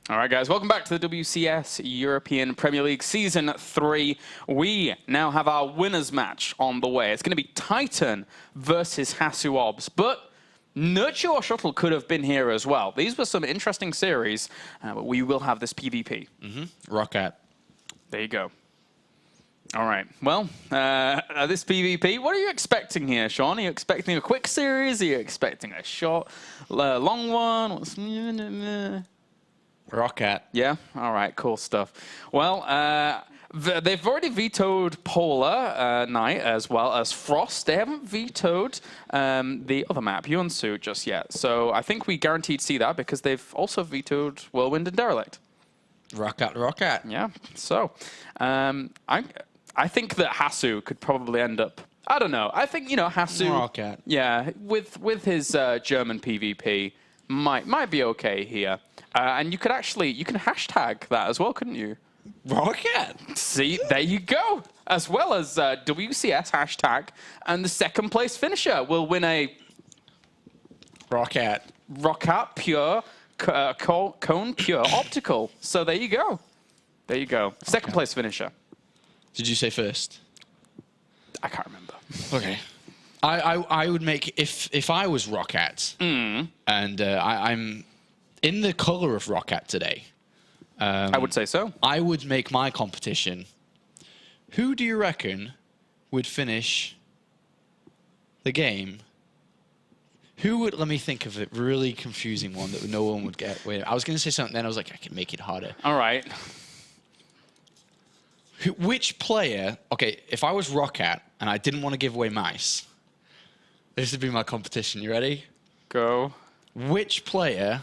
All right, guys, welcome back to the WCS European Premier League Season 3. We now have our winners match on the way. It's going to be TitaN versus HasuObs, but Nurture or Shuttle could have been here as well. These were some interesting series, but we will have this PvP. Rocket. There you go. All right, well, this PvP, what are you expecting here, Sean? Are you expecting a quick series? Are you expecting a short, long one? What's... Rocket. Yeah? All right, cool stuff. Well, they've already vetoed Polar Knight as well as Frost. They haven't vetoed the other map, Yonshu, just yet. So I think we guaranteed see that because they've also vetoed Whirlwind and Derelict. Rocket, rocket. Yeah, so I think that Hasu could probably end up... I don't know. I think, you know, Hasu... Rocket. Yeah, with his German PvP, might be okay here. And you could actually, you can hashtag that as well, couldn't you? Rocket. See, there you go. As well as WCS hashtag, and the second place finisher will win a Rocket. Pure Cone Pure Optical. So there you go. There you go. Second place finisher. Did you say first? I can't remember. Okay. I would make, if I was Rocket, and I'm in the color of Rocket today. I would say so. I would make my competition. Who do you reckon would finish the game? Who would, let me think of a really confusing one that no one would get. Wait, I was going to say something, then I was like, I can make it harder. All right. Which player, okay, if I was Rocket and I didn't want to give away mice, this would be my competition. You ready? Go. Which player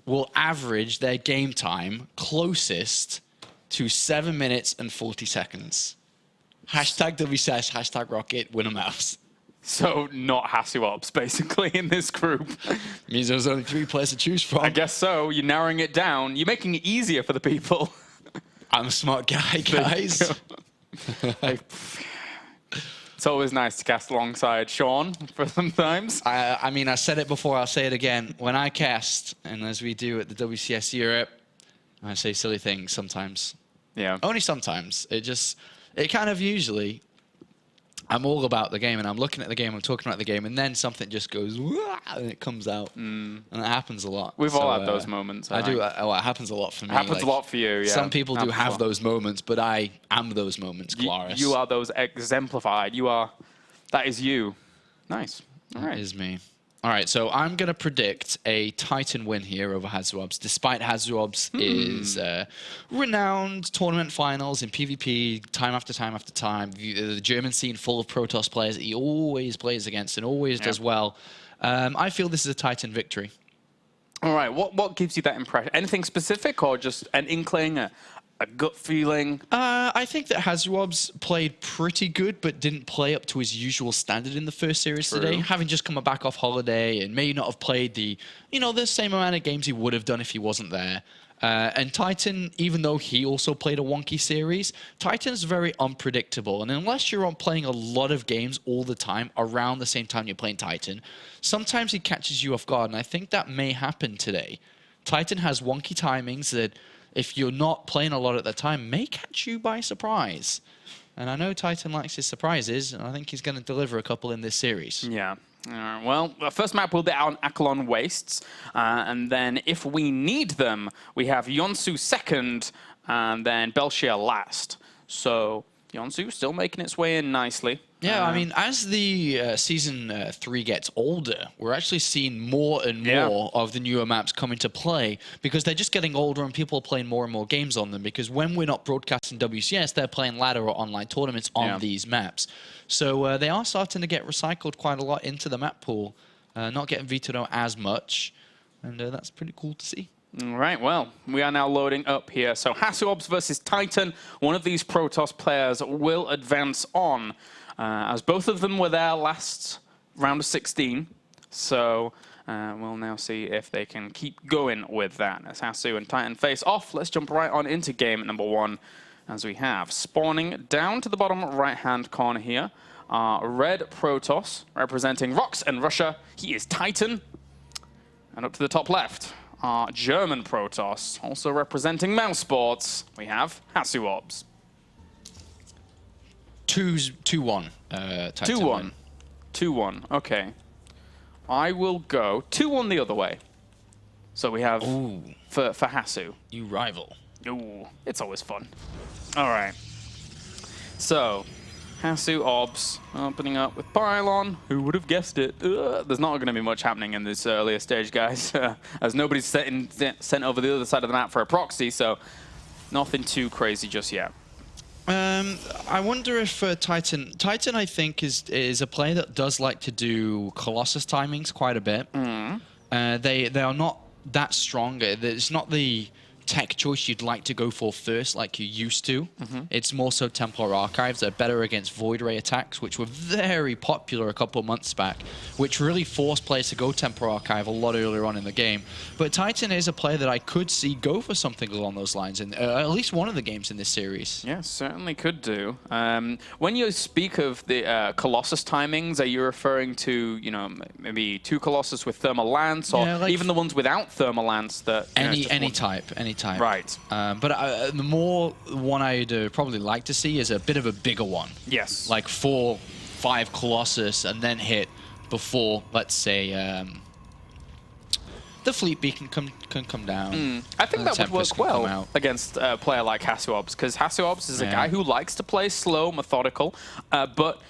will average their game time closest to 7 minutes and 40 seconds? Hashtag WCS, hashtag Rocket, win a mouse. So not HasuObs, basically, in this group. Means there's only 3 players to choose from. I guess so. You're narrowing it down. You're making it easier for the people. I'm a smart guy, guys. It's always nice to cast alongside Sean for sometimes. I mean, I said it before, I'll say it again. When I cast, and as we do at the WCS Europe, I say silly things sometimes. Yeah. Only sometimes. It kind of usually, I'm all about the game, and I'm looking at the game, I'm talking about the game, and then something just goes, wah, and it comes out. And it happens a lot. We've all had those moments. I do. Well, it happens a lot for me. It happens a lot for you, yeah. Some people do have those moments, but I am those moments, Claris. You are those exemplified. You are, that is you. Nice. All right. That is me. All right, so I'm going to predict a TitaN win here over HasuObs, despite HasuObs is renowned tournament finals in PvP time after time after time. The German scene full of Protoss players that he always plays against and always does well. I feel this is a TitaN victory. All right, what gives you that impression? Anything specific or just an inkling, a gut feeling? I think that HasuObs played pretty good, but didn't play up to his usual standard in the first series today. Having just come back off holiday and may not have played the same amount of games he would have done if he wasn't there. And TitaN, even though he also played a wonky series, TitaN's very unpredictable. And unless you're playing a lot of games all the time, around the same time you're playing TitaN, sometimes he catches you off guard. And I think that may happen today. TitaN has wonky timings that, if you're not playing a lot at the time, may catch you by surprise. And I know TitaN likes his surprises, and I think he's going to deliver a couple in this series. Yeah. Well, the first map will be on Akilon Wastes, and then if we need them, we have Yonshu second, and then Belshire last. So Yonshu still making its way in nicely. Yeah, I mean, as the Season 3 gets older, we're actually seeing more and more of the newer maps come into play because they're just getting older and people are playing more and more games on them because when we're not broadcasting WCS, they're playing ladder or online tournaments on these maps. So they are starting to get recycled quite a lot into the map pool, not getting vetoed out as much, and that's pretty cool to see. All right, well, we are now loading up here. So HasuObs versus TitaN. One of these Protoss players will advance on, as both of them were there last round of 16. So we'll now see if they can keep going with that. As Hasu and TitaN face off, let's jump right on into game number 1. As we have spawning down to the bottom right-hand corner here, red Protoss representing Rox and Russia. He is TitaN. And up to the top left, our German Protoss, also representing mouse sports, we have HasuObs. 2-1. 2-1. 2-1. Okay. I will go 2-1 the other way. So we have for Hasu. You rival. Ooh, it's always fun. All right. So, HasuObs opening up with Pylon. Who would have guessed it? There's not going to be much happening in this earlier stage, guys, as nobody's sent over the other side of the map for a proxy, so nothing too crazy just yet. I wonder if TitaN, I think, is a player that does like to do Colossus timings quite a bit. They are not that strong. It's not the tech choice you'd like to go for first like you used to. It's more so Templar Archives. They're better against Void Ray attacks, which were very popular a couple of months back, which really forced players to go Templar Archive a lot earlier on in the game. But TitaN is a player that I could see go for something along those lines in at least one of the games in this series. Yeah, certainly could do. When you speak of the Colossus timings, are you referring to, you know, maybe 2 Colossus with Thermal Lance, or like even the ones without Thermal Lance? That any type. Right. But the more one I'd probably like to see is a bit of a bigger one. Yes. Like 4-5 Colossus and then hit before, let's say, the Fleet Beacon can come down. I think that would work well against a player like HasuObs, because HasuObs is a guy who likes to play slow, methodical, but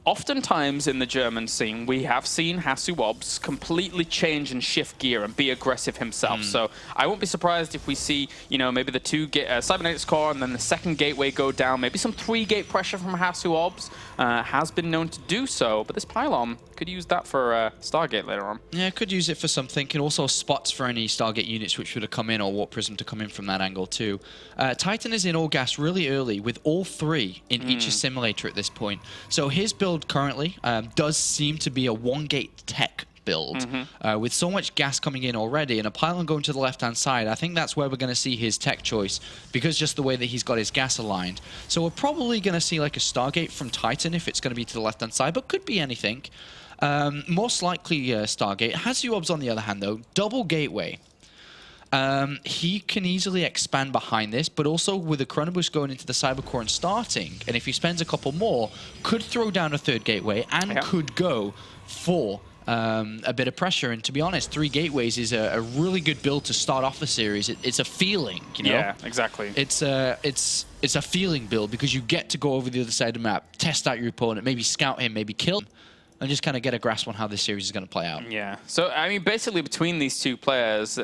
oftentimes in the German scene, we have seen HasuObs completely change and shift gear and be aggressive himself. So I won't be surprised if we see, you know, maybe the 2 Cybernetics core and then the second gateway go down. Maybe some 3-gate pressure from HasuObs has been known to do so. But this Pylon could use that for Stargate later on. Yeah, could use it for something. And also spots for any Stargate units which would have come in, or Warp Prism to come in from that angle too. TitaN is in all gas really early with all 3 in each assimilator at this point. So his build currently does seem to be a 1-gate tech build with so much gas coming in already and a Pylon going to the left-hand side. I think that's where we're going to see his tech choice, because just the way that he's got his gas aligned. So we're probably going to see like a Stargate from TitaN if it's going to be to the left-hand side, but could be anything. Most likely Stargate. HasuObs, on the other hand, though, double gateway. He can easily expand behind this, but also with a Chrono Boost going into the Cybercore and starting, and if he spends a couple more, could throw down a 3rd gateway and could go for a bit of pressure. And to be honest, 3 gateways is a really good build to start off the series. It's a feeling, you know? Yeah, exactly. It's a feeling build, because you get to go over the other side of the map, test out your opponent, maybe scout him, maybe kill him, and just kind of get a grasp on how this series is going to play out. Yeah. So, I mean, basically between these 2 players,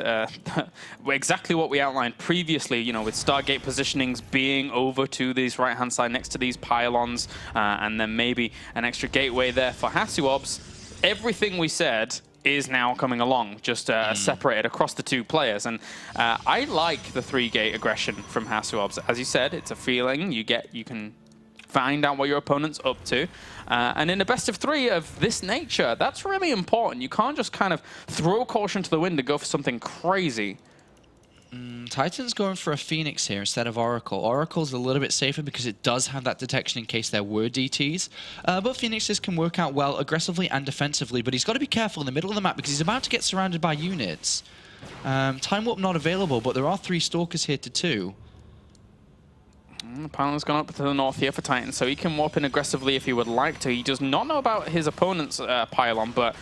exactly what we outlined previously, you know, with Stargate positionings being over to these right-hand side next to these pylons, and then maybe an extra gateway there for HasuObs, everything we said is now coming along, just separated across the 2 players. And I like the 3-gate aggression from HasuObs. As you said, it's a feeling you can find out what your opponent's up to. And in a best of 3 of this nature, that's really important. You can't just kind of throw caution to the wind and go for something crazy. TitaN's going for a Phoenix here instead of Oracle. Oracle's a little bit safer because it does have that detection in case there were DTs. But Phoenixes can work out well aggressively and defensively, but he's got to be careful in the middle of the map because he's about to get surrounded by units. Time Warp not available, but there are 3 Stalkers here to 2. The Pylon's gone up to the north here for TitaN, so he can warp in aggressively if he would like to. He does not know about his opponent's Pylon, but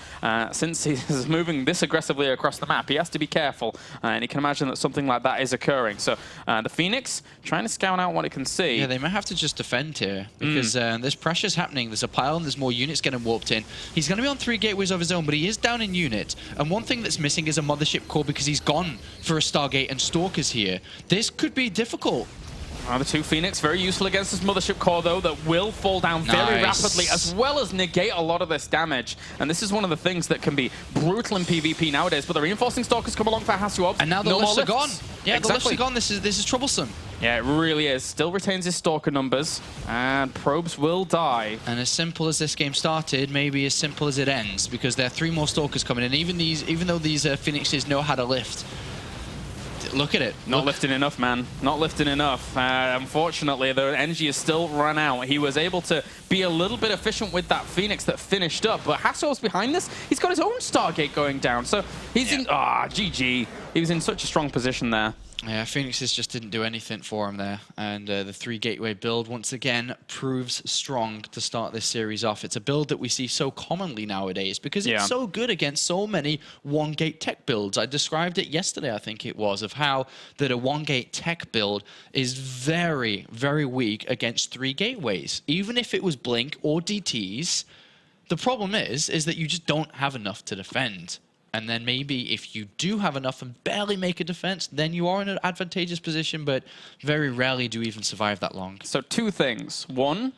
since he's moving this aggressively across the map, he has to be careful, and he can imagine that something like that is occurring. So the Phoenix trying to scout out what it can see. Yeah, they might have to just defend here, because there's pressures happening. There's a Pylon, there's more units getting warped in. He's going to be on 3 gateways of his own, but he is down in unit. And one thing that's missing is a Mothership core, because he's gone for a Stargate and Stalkers here. This could be difficult. The 2 Phoenix, very useful against this Mothership core, though, that will fall down very rapidly, as well as negate a lot of this damage. And this is one of the things that can be brutal in PvP nowadays. But the reinforcing Stalkers come along for HasuObs. And now the lifts are gone. Yeah, exactly. The lifts are gone. This is troublesome. Yeah, it really is. Still retains his Stalker numbers, and probes will die. And as simple as this game started, maybe as simple as it ends, because there are 3 more Stalkers coming in. Even though these Phoenixes know how to lift, look at it. Not lifting enough, man. Not lifting enough. Unfortunately, the energy is still run out. He was able to be a little bit efficient with that Phoenix that finished up. But HasuObs behind this, he's got his own Stargate going down. So he's in... GG. He was in such a strong position there. Yeah, Phoenixes just didn't do anything for him there. And the 3-gateway build, once again, proves strong to start this series off. It's a build that we see so commonly nowadays because it's so good against so many 1-gate tech builds. I described it yesterday, I think it was, of how that a 1-gate tech build is very, very weak against 3 gateways. Even if it was Blink or DTs, the problem is that you just don't have enough to defend. And then maybe if you do have enough and barely make a defense, then you are in an advantageous position, but very rarely do you even survive that long. So 2 things. One,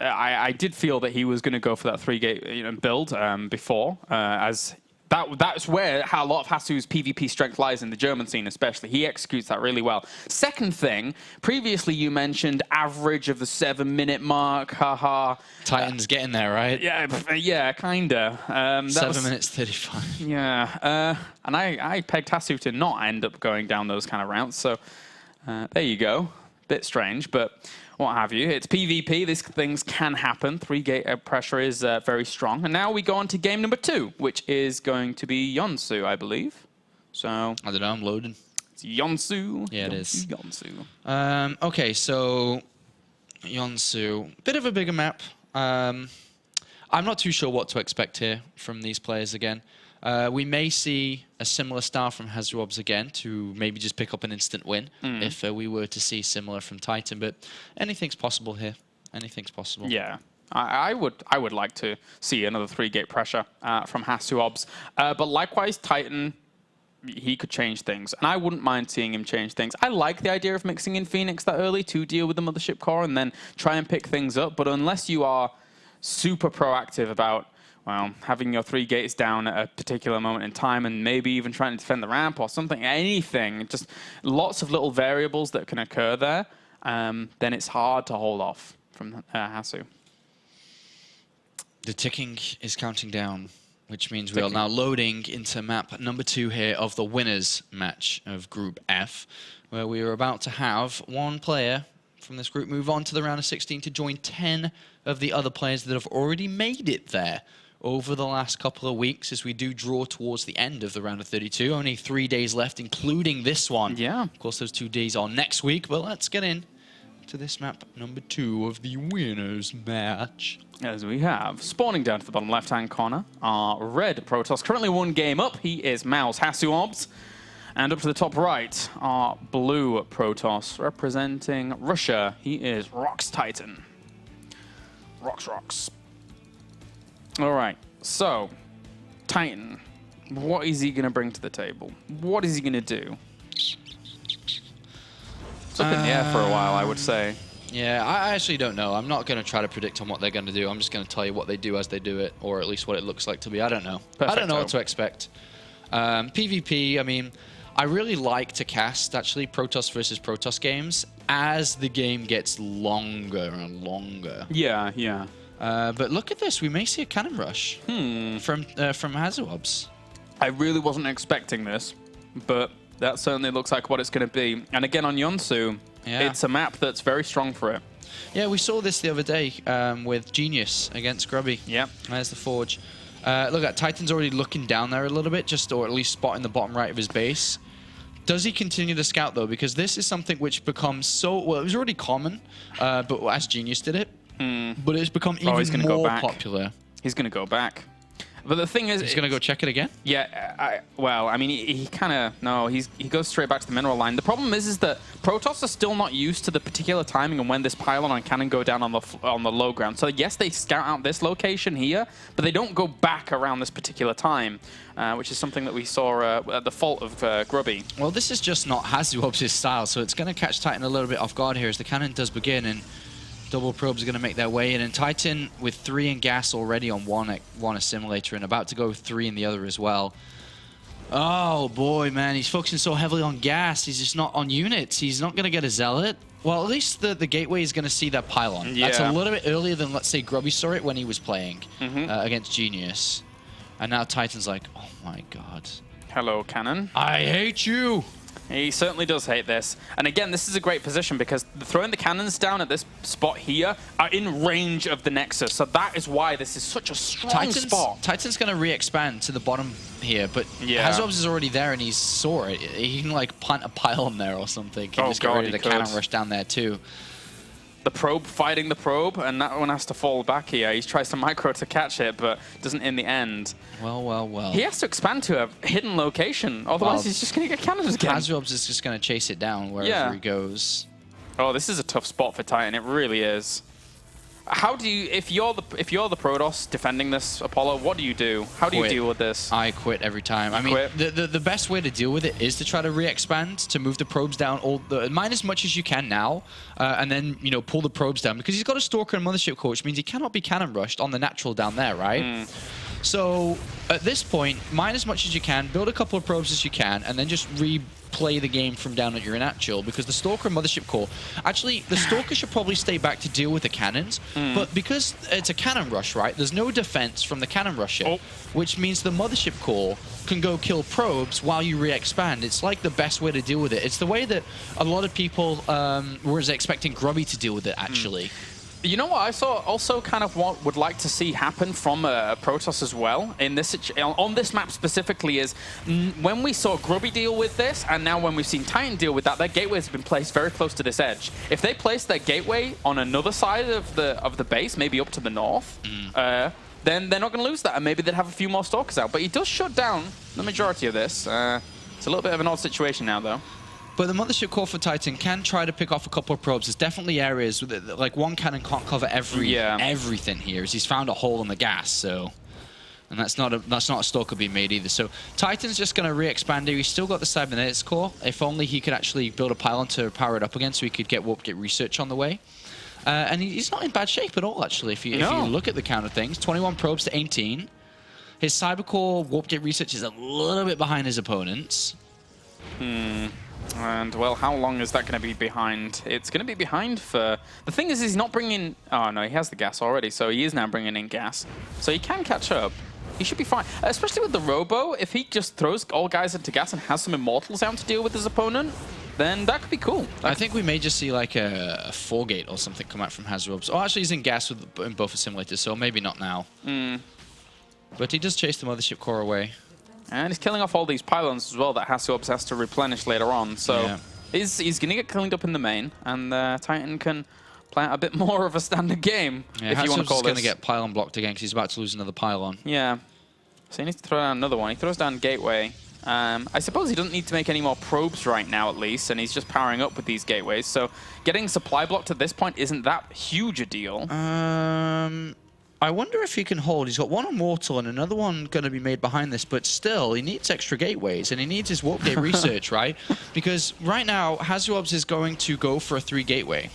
I did feel that he was going to go for that 3-gate build before, as that's where a lot of Hasu's PvP strength lies in the German scene, especially. He executes that really well. Second thing, previously you mentioned average of the 7-minute mark. Haha. TitaN's getting there, right? Yeah, kinda. 7 minutes 35. Yeah, and I pegged Hasu to not end up going down those kind of routes. So there you go. Bit strange, but what have you. It's PvP. These things can happen. 3-gate pressure is very strong. And now we go on to game number 2, which is going to be Yonshu, I believe. So I don't know. I'm loading. It's Yonshu. Yeah, it is. Yonshu. Okay, so Yonshu, bit of a bigger map. I'm not too sure what to expect here from these players again. We may see a similar style from HasuObs again to maybe just pick up an instant win if we were to see similar from TitaN, but anything's possible here. Anything's possible. Yeah. I would like to see another 3-gate pressure from HasuObs. But likewise, TitaN, he could change things. And I wouldn't mind seeing him change things. I like the idea of mixing in Phoenix that early to deal with the Mothership Core and then try and pick things up. But unless you are super proactive about, well, having your 3 gates down at a particular moment in time and maybe even trying to defend the ramp or something, anything, just lots of little variables that can occur there, then it's hard to hold off from Hasu. The ticking is counting down, which means we are now loading into map number 2 here of the winners match of Group F, where we are about to have one player from this group move on to the round of 16 to join 10 of the other players that have already made it there over the last couple of weeks as we do draw towards the end of the round of 32. Only 3 days left, including this one. Yeah. Of course, those 2 days are next week, but let's get in to this map number 2 of the winners match. As we have, spawning down to the bottom left-hand corner, our red Protoss, currently 1 game up. He is Mao's HasuObs. And up to the top right, our blue Protoss, representing Russia. He is Rox TitaN. Rox. All right, so TitaN, what is he going to bring to the table? What is he going to do? It's up in the air for a while, I would say. Yeah, I actually don't know. I'm not going to try to predict on what they're going to do. I'm just going to tell you what they do as they do it, or at least what it looks like to me. I don't know. Perfecto. I don't know what to expect. PvP, I mean, I really like to cast, actually, Protoss versus Protoss games as the game gets longer and longer. Yeah. But look at this. We may see a cannon rush from HasuObs. I really wasn't expecting this, but that certainly looks like what it's going to be. And again, on Yonshu, it's a map that's very strong for it. Yeah, we saw this the other day with Genius against Grubby. Yep. There's the Forge. Look at TitaN's already looking down there a little bit, or at least spotting the bottom right of his base. Does he continue to scout, though? Because this is something which becomes so... Well, it was already common, but as Genius did it. But it's become even more popular. He's going to go back. But the thing is... He's going to go check it again? Yeah, well, I mean, he kind of... No, he goes straight back to the mineral line. The problem is that Protoss are still not used to the particular timing and when this pylon and cannon go down on the low ground. So yes, they scout out this location here, but they don't go back around this particular time, which is something that we saw at the fault of Grubby. Well, this is just not HasuObs' style, so it's going to catch TitaN a little bit off guard here as the cannon does begin, and double probes are going to make their way in, and TitaN with 3 in gas already on one assimilator and about to go 3 in the other as well. Oh boy, man, he's focusing so heavily on gas. He's just not on units. He's not going to get a zealot. Well, at least the gateway is going to see that pylon. Yeah. That's a little bit earlier than, let's say, Grubby saw it when he was playing against Genius. And now TitaN's like, oh my god. Hello, cannon. I hate you. He certainly does hate this. And again, this is a great position because throwing the cannons down at this spot here are in range of the Nexus. So that is why this is such a strong spot. TitaN's going to re-expand to the bottom here, but HasuObs is already there and he saw it. He can like plant a pylon there or something. He can just get rid of the cannon rush down there too. The probe fighting the probe, and that one has to fall back here. He tries to micro to catch it, but doesn't in the end. Well, well, well. He has to expand to a hidden location, otherwise he's just going to get cannons again. HasuObs is just going to chase it down wherever he goes. Oh, this is a tough spot for TitaN. It really is. How do you, if you're the Protoss defending this Apollo, what do you do? How do you deal with this? I quit every time. I mean, the best way to deal with it is to try to re-expand, to move the probes down, mine as much as you can now, and then pull the probes down because he's got a Stalker and Mothership Core, which means he cannot be cannon rushed on the natural down there, right? So at this point, mine as much as you can, build a couple of probes as you can, and then just replay the game from down at your natural, because the Stalker and Mothership Core, actually, the Stalker should probably stay back to deal with the cannons, but because it's a cannon rush, right, there's no defense from the cannon rusher, which means the Mothership Core can go kill probes while you re-expand. It's like the best way to deal with it. It's the way that a lot of people were expecting Grubby to deal with it, actually. You know what I also kind of would like to see happen from Protoss as well in this on this map specifically is when we saw Grubby deal with this, and now when we've seen TitaN deal with that, their gateways have been placed very close to this edge. If they place their gateway on another side of the base, maybe up to the north, then they're not going to lose that, and maybe they'd have a few more Stalkers out. But he does shut down the majority of this. It's a little bit of an odd situation now, though. But the Mothership Core for TitaN can try to pick off a couple of probes. There's definitely areas with like one cannon can't cover everything here, as he's found a hole in the gas. So, and that's not a Stalker being made either. So TitaN's just going to re-expand here. He's still got the Cybernetics Core. If only he could actually build a pylon to power it up again, so he could get warp gate research on the way. And he's not in bad shape at all, actually. If you look at the count of things, 21 probes to 18. His Cyber Core warp gate research is a little bit behind his opponents. And, well, how long is that going to be behind? It's going to be behind for... The thing is, he's not bringing... Oh, no, he has the gas already, so he is now bringing in gas. So he can catch up. He should be fine. Especially with the Robo, if he just throws all guys into gas and has some Immortals out to deal with his opponent, then that could be cool. I think we may just see like a 4-gate or something come out from HasuObs. Oh, actually, he's in gas in both simulators, so maybe not now. But he does chase the Mothership Core away. And he's killing off all these pylons as well that HasuObs has to replenish later on. So he's going to get cleaned up in the main, and TitaN can play out a bit more of a standard game, if you want to call this. going to get pylon blocked again because he's about to lose another pylon. Yeah. So he needs to throw down another one. He throws down Gateway. I suppose he doesn't need to make any more probes right now, at least, and he's just powering up with these gateways. So getting supply blocked at this point isn't that huge a deal. I wonder if he can hold. He's got one Immortal and another one going to be made behind this, but still, he needs extra gateways, and he needs his warp gate research, right? Because right now, HasuObs is going to go for a 3-gateway.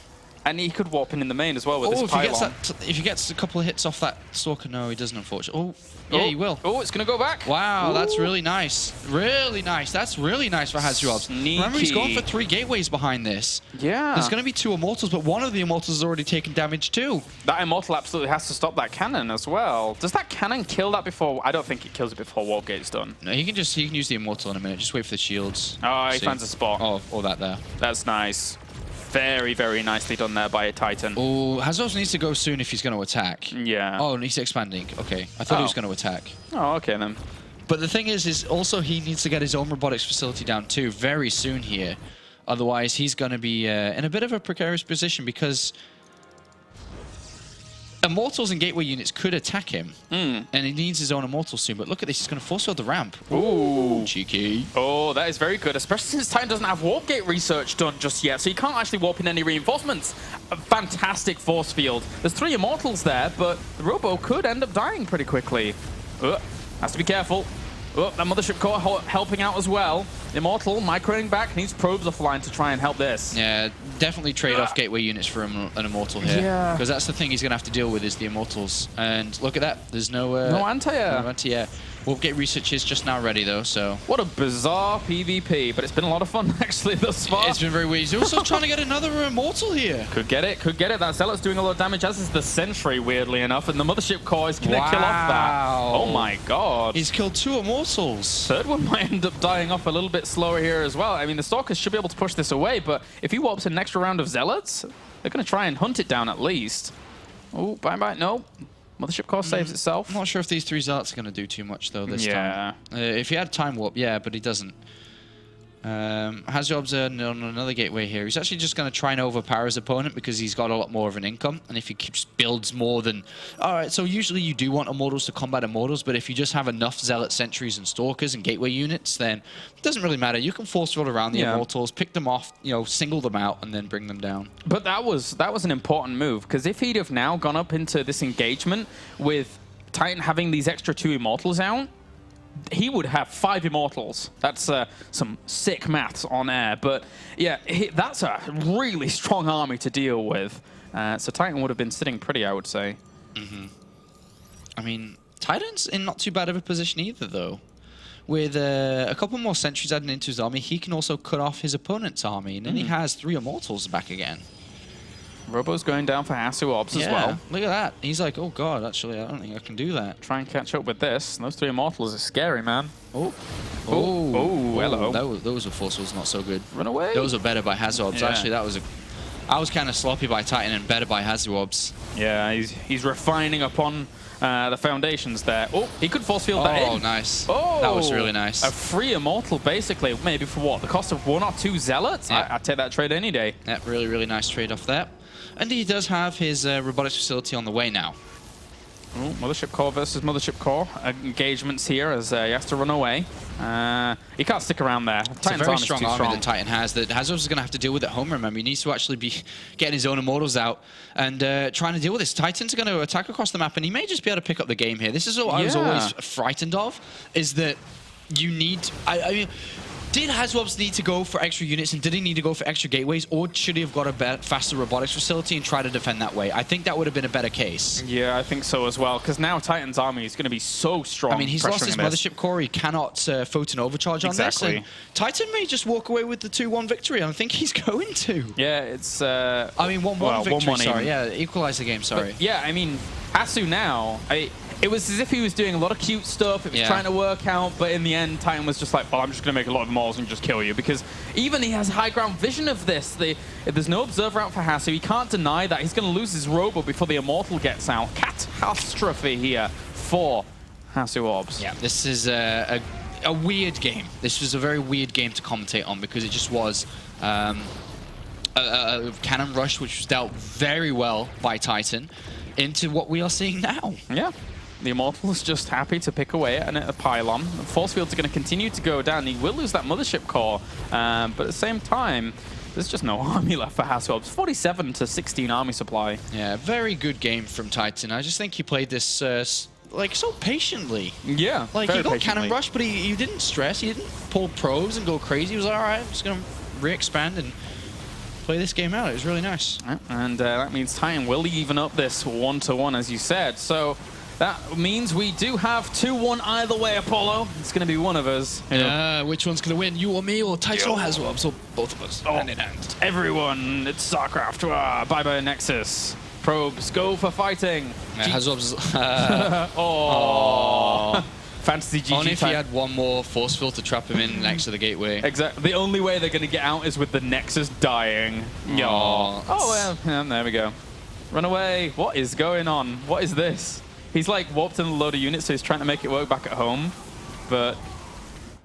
And he could warp in the main as well with this pylon. If he gets a couple of hits off that Stalker, no, he doesn't, unfortunately. Yeah, he will. Oh, it's going to go back. Wow, that's really nice. Really nice. That's really nice for HasuObs. Remember, he's going for 3 gateways behind this. Yeah. There's going to be 2 Immortals, but one of the Immortals has already taken damage too. That Immortal absolutely has to stop that cannon as well. Does that cannon kill that before? I don't think it kills it before warp gate's done. No, he can use the Immortal in a minute. Just wait for the shields. Oh, he finds a spot. Oh, all that there. That's nice. Very, very nicely done there by a TitaN. Oh, HasuObs needs to go soon if he's going to attack. Yeah. Oh, and he's expanding. Okay. I thought he was going to attack. Oh, okay then. But the thing is also he needs to get his own robotics facility down too very soon here. Otherwise, he's going to be in a bit of a precarious position because Immortals and Gateway units could attack him. And he needs his own Immortals soon. But look at this. He's going to force field the ramp. Ooh. Cheeky. Oh, that is very good. Especially since TitaN doesn't have warp gate research done just yet. So he can't actually warp in any reinforcements. A fantastic force field. There's 3 Immortals there, but the Robo could end up dying pretty quickly. Has to be careful. Oh, that Mothership Core helping out as well. Immortal, microing back, needs probes offline to try and help this. Yeah, definitely trade off Gateway units for an Immortal here. Yeah. Because that's the thing he's going to have to deal with is the Immortals. And look at that. There's no... no anti-air. No anti-air. We'll get researches just now ready, though, so... What a bizarre PvP, but it's been a lot of fun, actually, thus far. It's been very weird. He's also trying to get another Immortal here. Could get it, could get it. That Zealot's doing a lot of damage, as is the Sentry, weirdly enough, and the Mothership Core is going to kill off that. Oh my god. He's killed 2 Immortals. Third one might end up dying off a little bit slower here as well. I mean, the Stalkers should be able to push this away, but if he warps an extra round of Zealots, they're going to try and hunt it down at least. Oh, bye-bye, no. Mothership Core saves itself. I'm not sure if these 3 Zealots are going to do too much, though, this time. If he had Time Warp, yeah, but he doesn't. HasuObs on another gateway here. He's actually just going to try and overpower his opponent because he's got a lot more of an income. And if he keeps builds more than... Alright, so usually you do want Immortals to combat Immortals, but if you just have enough Zealot Sentries and Stalkers and gateway units, then it doesn't really matter. You can force field around the Immortals, pick them off, you know, single them out, and then bring them down. But that was an important move, because if he'd have now gone up into this engagement with TitaN having these extra 2 Immortals out, he would have 5 Immortals. That's some sick maths on air. But yeah, that's a really strong army to deal with. So TitaN would have been sitting pretty, I would say. I mean, TitaN's in not too bad of a position either, though. With a couple more sentries added into his army, he can also cut off his opponent's army. And then he has 3 Immortals back again. Robo's going down for HasuObs as well. Look at that. He's like, oh god, actually, I don't think I can do that. Try and catch up with this. Those 3 Immortals are scary, man. Oh, hello. Those were forces not so good. Run away. Those were better by HasuObs. Yeah. Actually, I was kind of sloppy by TitaN and better by HasuObs. Yeah, he's refining upon the foundations there. Oh, he could force field that in. Oh, nice. Oh, that was really nice. A free Immortal, basically. Maybe for what? The cost of 1 or 2 Zealots? Yeah. I'd take that trade any day. Yeah, really, really nice trade off there. And he does have his robotics facility on the way now. Ooh, Mothership Core versus Mothership Core. Engagements here as he has to run away. He can't stick around there. It's a very strong army that TitaN has that HasuObs is going to have to deal with at home, remember. He needs to actually be getting his own Immortals out and trying to deal with this. TitaN's going to attack across the map, and he may just be able to pick up the game here. This is what I was always frightened of, is that you need... I mean, did HasuObs need to go for extra units, and did he need to go for extra gateways, or should he have got a faster robotics facility and try to defend that way? I think that would have been a better case. Yeah, I think so as well, because now TitaN's army is going to be so strong. I mean, he's lost his Mothership Core. He cannot Photon Overcharge on this. And TitaN may just walk away with the 2-1 victory, and I think he's going to. Yeah, it's... I mean, 1-1 victory, sorry. Yeah, equalize the game, sorry. But yeah, I mean, Hasu now... It was as if he was doing a lot of cute stuff. It was trying to work out, but in the end, TitaN was just like, well, I'm just going to make a lot of Immortals and just kill you. Because even he has high ground vision of this. There's no Observer out for Hasu. He can't deny that. He's going to lose his Robo before the Immortal gets out. Catastrophe here for HasuObs. Yeah, this is a weird game. This was a very weird game to commentate on because it just was a cannon rush, which was dealt very well by TitaN, into what we are seeing now. Yeah. The Immortal is just happy to pick away at a pylon. The force fields are going to continue to go down. He will lose that Mothership Core, but at the same time, there's just no army left for HasuObs. 47 to 16 army supply. Yeah, very good game from TitaN. I just think he played this like so patiently. Yeah, like he got cannon rush, but he didn't stress. He didn't pull probes and go crazy. He was like, all right, I'm just going to re-expand and play this game out. It was really nice. Yeah, and that means TitaN will even up this 1-1, as you said. So that means we do have 2-1 either way, Apollo. It's going to be one of us. Yeah, which one's going to win? You or me, or TitaN or HasuObs, or both of us, hand in hand. Everyone, it's StarCraft. Bye-bye, Nexus. Probes, go for fighting. Yeah, HasuObs. Fantasy GG. Only if he had one more force field to trap him in next to the gateway. Exactly. The only way they're going to get out is with the Nexus dying. Oh, well, yeah, there we go. Run away. What is going on? What is this? He's like warped in a load of units, so he's trying to make it work back at home. But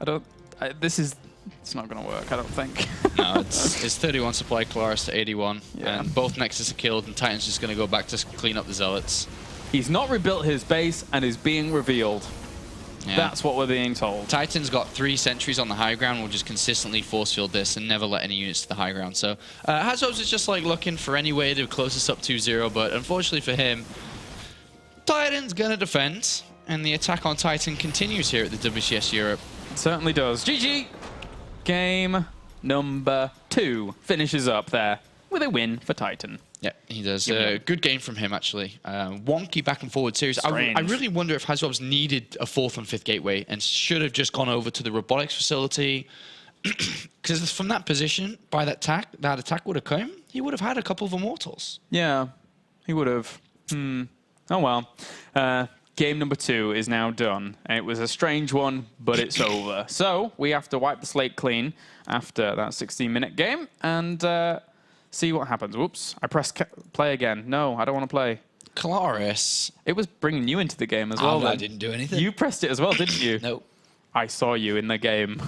it's not going to work, I don't think. No, it's 31 supply Claris to 81. Yeah. And both Nexus are killed, and TitaN's just going to go back to clean up the Zealots. He's not rebuilt his base and is being revealed. Yeah. That's what we're being told. TitaN's got 3 sentries on the high ground, will just consistently force field this and never let any units to the high ground. So HasuObs is just like looking for any way to close this up 2-0, but unfortunately for him, TitaN's going to defend, and the attack on TitaN continues here at the WCS Europe. It certainly does. GG! Game number 2 finishes up there with a win for TitaN. Yeah, he does. Good game from him, actually. Wonky back and forward series. I really wonder if HasuObs needed a 4th and 5th gateway and should have just gone over to the robotics facility. Because from that position, by that attack would have come, he would have had a couple of immortals. Yeah, he would have. Oh well. Game number 2 is now done. It was a strange one, but it's over. So we have to wipe the slate clean after that 16-minute game and see what happens. Whoops, I pressed play again. No, I don't want to play. Claris. It was bringing you into the game as well. I didn't do anything. You pressed it as well, didn't you? No. I saw you in the game.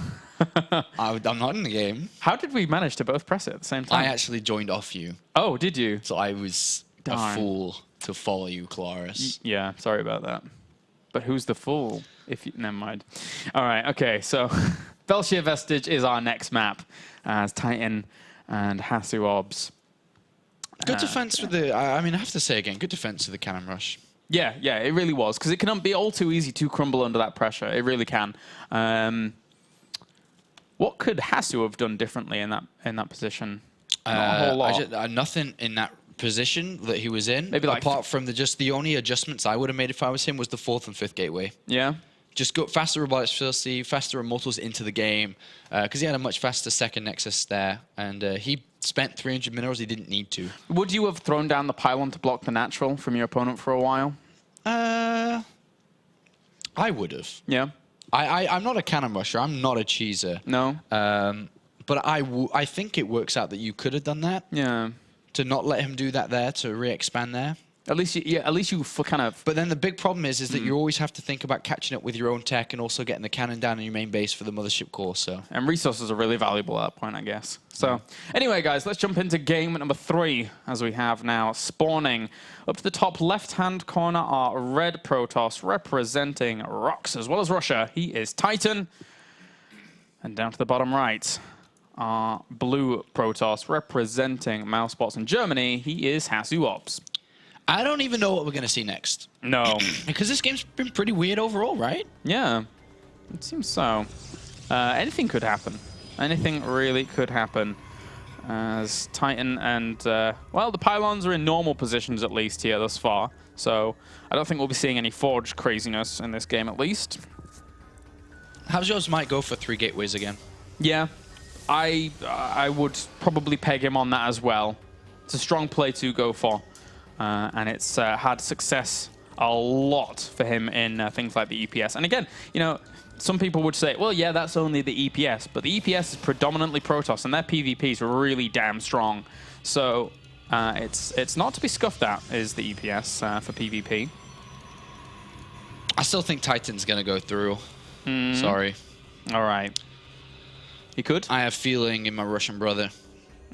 I'm not in the game. How did we manage to both press it at the same time? I actually joined off you. Oh, did you? So I was a fool to follow you, Claris. Yeah, sorry about that. But who's the fool? Never mind. All right, okay, so Velshire Vestige is our next map as TitaN and HasuObs. Good defense with the... I mean, I have to say again, good defense with the cannon rush. Yeah, it really was. Because it can be all too easy to crumble under that pressure. It really can. What could Hasu have done differently in that position? Not a whole lot. Nothing in that position that he was in. Maybe like apart from the only adjustments I would have made if I was him was the 4th and 5th gateway. Yeah. Just go faster robotics facility, faster immortals into the game, because he had a much faster second nexus there, and he spent 300 minerals he didn't need to. Would you have thrown down the pylon to block the natural from your opponent for a while? I would have. Yeah. I'm not a cannon rusher. I'm not a cheeser. No. But I think it works out that you could have done that. Yeah. To not let him do that there, to re-expand there. At least you kind of... But then the big problem is that you always have to think about catching up with your own tech and also getting the cannon down in your main base for the mothership core. So. And resources are really valuable at that point, I guess. So anyway, guys, let's jump into game number 3 as we have now spawning. Up to the top left-hand corner are red Protoss representing Rocks as well as Russia. He is TitaN. And down to the bottom right are blue Protoss representing Mousebots in Germany. He is HasuObs. I don't even know what we're going to see next. No. Because this game's been pretty weird overall, right? Yeah, it seems so. Anything could happen. Anything really could happen. As TitaN and, well, the pylons are in normal positions at least here thus far. So I don't think we'll be seeing any Forge craziness in this game at least. HasuObs might go for 3 gateways again. Yeah, I would probably peg him on that as well. It's a strong play to go for. And it's had success a lot for him in things like the EPS. And again, you know, some people would say, well, yeah, that's only the EPS. But the EPS is predominantly Protoss, and their PvP is really damn strong. So it's not to be scuffed at, is the EPS for PvP. I still think TitaN's going to go through. Sorry. All right. He could? I have feeling in my Russian brother.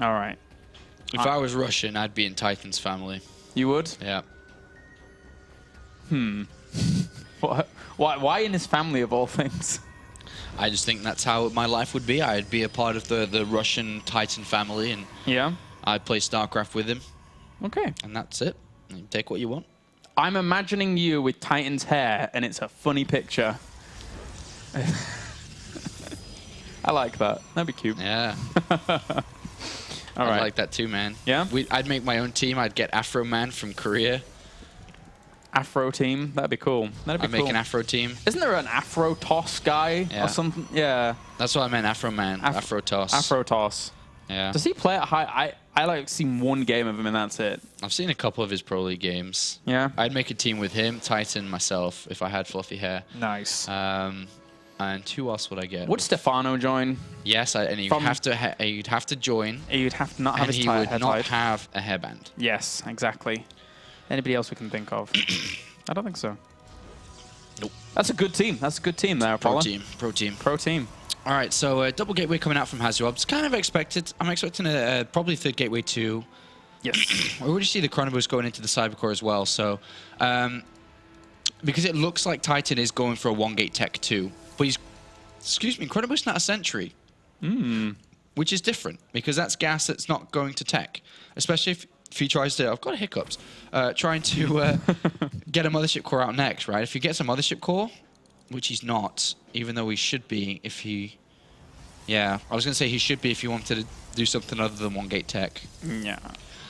All right. If I was Russian, I'd be in TitaN's family. You would? Yeah. Why in his family of all things? I just think that's how my life would be. I'd be a part of the Russian TitaN family, and yeah, I'd play StarCraft with him. Okay. And that's it. You take what you want. I'm imagining you with TitaN's hair, and it's a funny picture. I like that. That'd be cute. Yeah. All right. I like that too, man. Yeah? I'd make my own team. I'd get Afro Man from Korea. Afro team? That'd be cool. That'd be I'd cool. make an Afro team. Isn't there an Afro Toss guy or something? Yeah. That's what I meant, Afro Man. Afro Toss. Afro Toss. Yeah. Does he play at high? I like seen one game of him and that's it. I've seen a couple of his Pro League games. Yeah. I'd make a team with him, TitaN, myself, if I had fluffy hair. Nice. And who else would I get? Would Stefano join? Yes, and you'd have to join. You'd have to not have his hair. And he would not tied. have a hairband. Yes, exactly. Anybody else we can think of? I don't think so. Nope. That's a good team. That's a good team there, Apollo. Pro team. Pro team. All right, so double gateway coming out from HasuObs. Kind of expected. I'm expecting probably 3rd gateway too. Yes. We already see the Chronoboost going into the Cybercore as well. So, because it looks like TitaN is going for a 1-gate tech too. But he's, Chronoboost not a sentry. Which is different, because that's gas that's not going to tech. Especially if he tries to, I've got hiccups, trying to get a mothership core out next, right? If he gets a mothership core, which he's not, even though he should be if he, I was going to say he should be if he wanted to do something other than 1-gate tech. Yeah.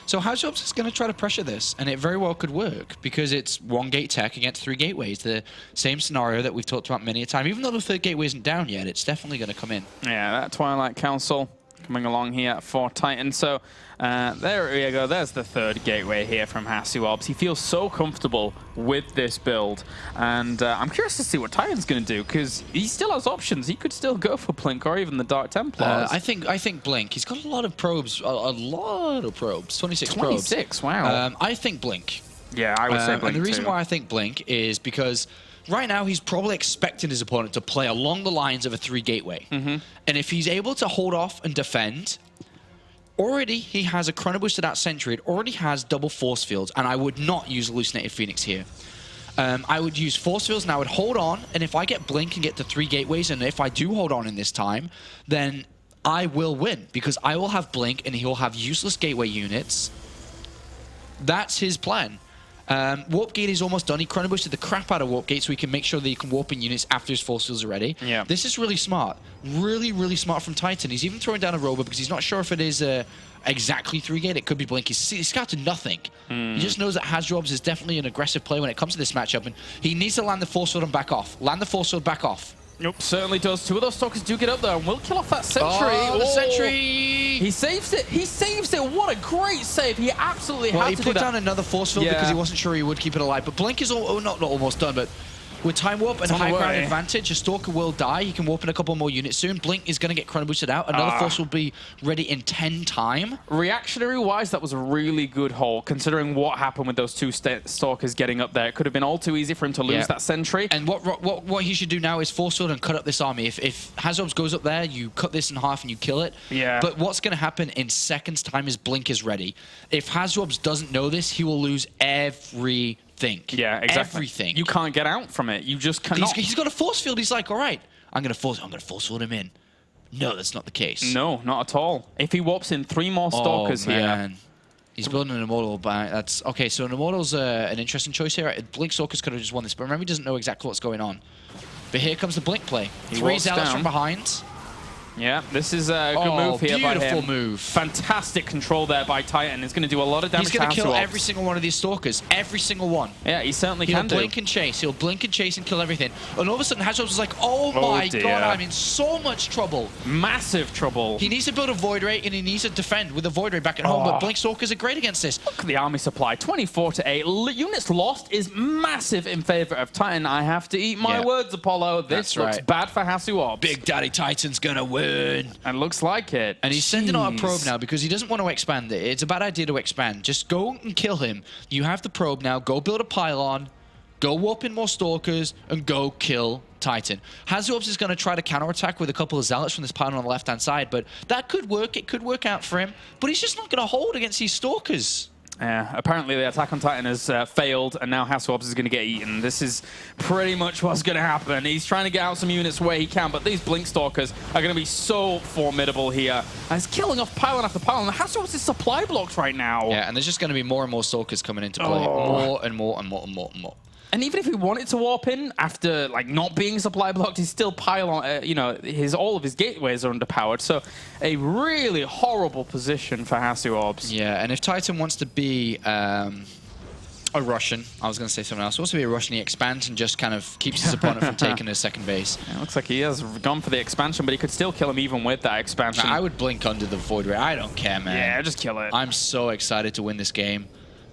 So HasuObs is going to try to pressure this, and it very well could work because it's 1 gate tech against 3 gateways. The same scenario that we've talked about many a time. Even though the 3rd gateway isn't down yet, it's definitely going to come in. Yeah, that Twilight Council coming along here for TitaN. So there we go. There's the 3rd gateway here from HasuObs. He feels so comfortable with this build. And I'm curious to see what TitaN's going to do, because he still has options. He could still go for Blink or even the Dark Templars. I think Blink. He's got a lot of probes. A lot of probes. 26 probes. 26, wow. I think Blink. Yeah, I would say Blink, and the reason too. why I think Blink is because right now he's probably expecting his opponent to play along the lines of a 3 gateway. And if he's able to hold off and defend, already he has a Chrono Boost to that Sentry. It already has double Force Fields, and I would not use Hallucinated Phoenix here. I would use Force Fields and I would hold on, and if I get Blink and get to 3 gateways, and if I do hold on in this time, then I will win, because I will have Blink and he'll have useless gateway units. That's his plan. Warp Gate is almost done. He Chrono Boosted the crap out of Warp Gate so he can make sure that he can warp in units after his Force Fields are ready. Yeah. This is really smart. Really, really smart from TitaN. He's even throwing down a Robo because he's not sure if it is exactly 3 gate. It could be Blink. He's scouted nothing. He just knows that HasuObs is definitely an aggressive player when it comes to this matchup, and he needs to land the Force Field and back off. Land the Force Field, back off. Nope, certainly does. 2 of those Stalkers do get up there and will kill off that Sentry. Oh, the Sentry! He saves it. He saves it. What a great save. He absolutely had to do that. He put down another Force Field because he wasn't sure he would keep it alive. But Blink is not almost done, but with Time Warp and high ground advantage, a Stalker will die. He can warp in a couple more units soon. Blink is going to get Chrono Boosted out. Another Force will be ready in 10 time. Reactionary-wise, that was a really good haul, considering what happened with those 2 Stalkers getting up there. It could have been all too easy for him to lose that Sentry. And what he should do now is Force Field and cut up this army. If HasuObs goes up there, you cut this in half and you kill it. Yeah. But what's going to happen in seconds' time is Blink is ready. If HasuObs doesn't know this, he will lose everything. Yeah, exactly. Everything. You can't get out from it. You just cannot. He's got a Force Field. He's like, all right, I'm gonna force field him in. No, that's not the case. No, not at all. If he warps in 3 more Stalkers here. He's building an Immortal. That's okay. So an Immortal's an interesting choice here. Blink Stalkers could have just won this, but remember, he doesn't know exactly what's going on. But here comes the Blink play. 3 Zealots from behind. Yeah, this is a good move here by him. Beautiful move. Fantastic control there by TitaN. It's going to do a lot of damage to HasuObs. He's going to kill every single one of these Stalkers. Every single one. Yeah, he certainly can do. He'll blink and chase. He'll blink and chase and kill everything. And all of a sudden, HasuObs is like, oh my god, I'm in so much trouble. Massive trouble. He needs to build a Void Ray, and he needs to defend with a Void Ray back at home, but Blink Stalkers are great against this. Look at the army supply. 24-8. Units lost is massive in favor of TitaN. I have to eat my words, Apollo. This looks bad for HasuObs. Big Daddy TitaN's going to win. And looks like it. And he's sending out a probe now because he doesn't want to expand it. It's a bad idea to expand. Just go and kill him. You have the probe now. Go build a pylon. Go warp in more Stalkers and go kill TitaN. HasuObs is going to try to counterattack with a couple of Zealots from this pylon on the left-hand side, but that could work. It could work out for him, but he's just not going to hold against these Stalkers. Yeah, apparently the attack on TitaN has failed, and now HasuObs is going to get eaten. This is pretty much what's going to happen. He's trying to get out some units where he can, but these Blink Stalkers are going to be so formidable here. And he's killing off pylon after pylon. HasuObs is supply blocked right now. Yeah, and there's just going to be more and more Stalkers coming into play. More and more and more and more and more. And even if he wanted to warp in after like not being supply blocked, he's still pylon. You know, all of his gateways are underpowered. So a really horrible position for HasuObs. Yeah, and if TitaN wants to be a Russian, I was going to say something else. He wants to be a Russian, he expands and just kind of keeps his opponent from taking his second base. Yeah, it looks like he has gone for the expansion, but he could still kill him even with that expansion. Nah, I would blink under the Void Ray. I don't care, man. Yeah, just kill it. I'm so excited to win this game.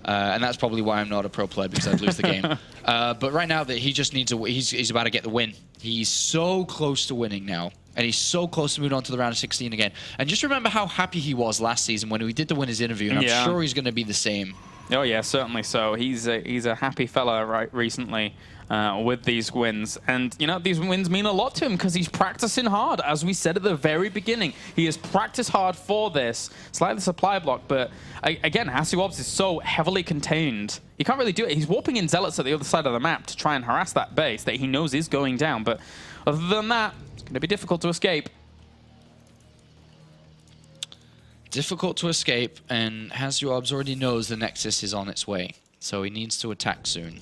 And that's probably why I'm not a pro player, because I'd lose the game. But right now, that he just needs a. He's about to get the win. He's so close to winning now, and he's so close to moving on to the round of 16 again. And just remember how happy he was last season when we did the winners interview, and I'm sure he's going to be the same. Oh yeah, certainly so. He's a happy fella recently with these wins, and you know these wins mean a lot to him because he's practicing hard. As we said at the very beginning, he has practiced hard for this. Slightly supply block, but again, HasuObs is so heavily contained. He can't really do it. He's warping in Zealots at the other side of the map to try and harass that base that he knows is going down. But other than that, it's going to be difficult to escape. Difficult to escape, and HasuObs already knows the Nexus is on its way, so he needs to attack soon.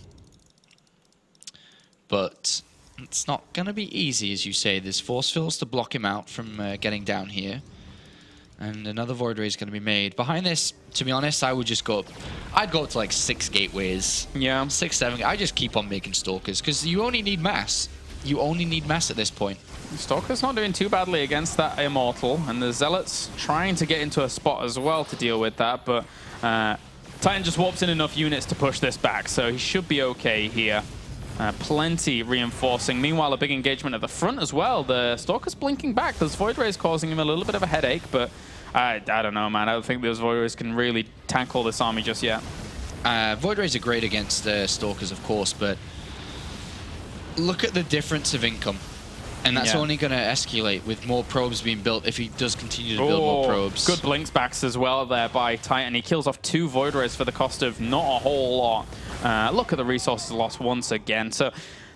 But it's not going to be easy, as you say. There's Force Fields to block him out from getting down here. And another Void Ray is going to be made. Behind this, to be honest, I would just go up. I'd go up to like 6 gateways. Yeah. 6, 7. I just keep on making Stalkers because you only need mass. You only need mass at this point. Stalker's not doing too badly against that Immortal, and the Zealot's trying to get into a spot as well to deal with that, but TitaN just warps in enough units to push this back, so he should be okay here. Plenty reinforcing. Meanwhile, a big engagement at the front as well. The Stalker's blinking back. Those Void Rays causing him a little bit of a headache, but I don't know, man. I don't think those Void Rays can really tackle this army just yet. Void Rays are great against Stalkers, of course, but look at the difference of income. And that's only going to escalate with more probes being built if he does continue to build more probes. Good blinks backs as well there by TitaN. He kills off 2 Void Rays for the cost of not a whole lot. Look at the resources lost once again. So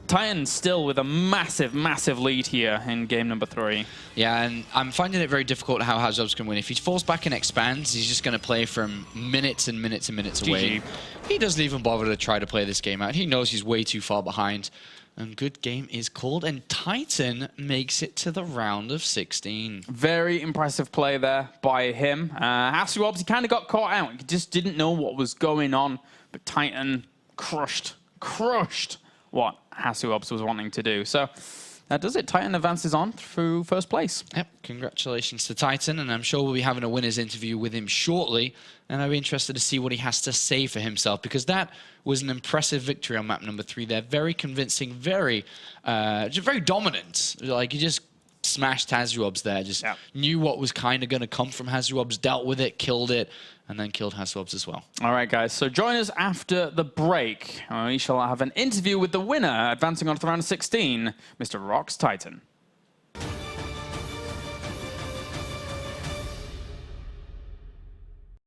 TitaN still with a massive, massive lead here in game number 3. Yeah, and I'm finding it very difficult how HasuObs can win. If he falls back and expands, he's just going to play from minutes and minutes and minutes away. He doesn't even bother to try to play this game out. He knows he's way too far behind. And good game is called, and TitaN makes it to the round of 16. Very impressive play there by him. HasuObs, he kind of got caught out. He just didn't know what was going on. But TitaN crushed what HasuObs was wanting to do. So that does it. TitaN advances on through first place. Yep, congratulations to TitaN, and I'm sure we'll be having a winner's interview with him shortly. And I'll be interested to see what he has to say for himself, because that was an impressive victory on map number 3 there. Very convincing, very dominant. Like, he just smashed HasuObs there. Just knew what was kind of going to come from HasuObs, dealt with it, killed it, and then killed HasuObs as well. All right, guys. So join us after the break. We shall have an interview with the winner, advancing on to the round of 16, Mr. Rox TitaN.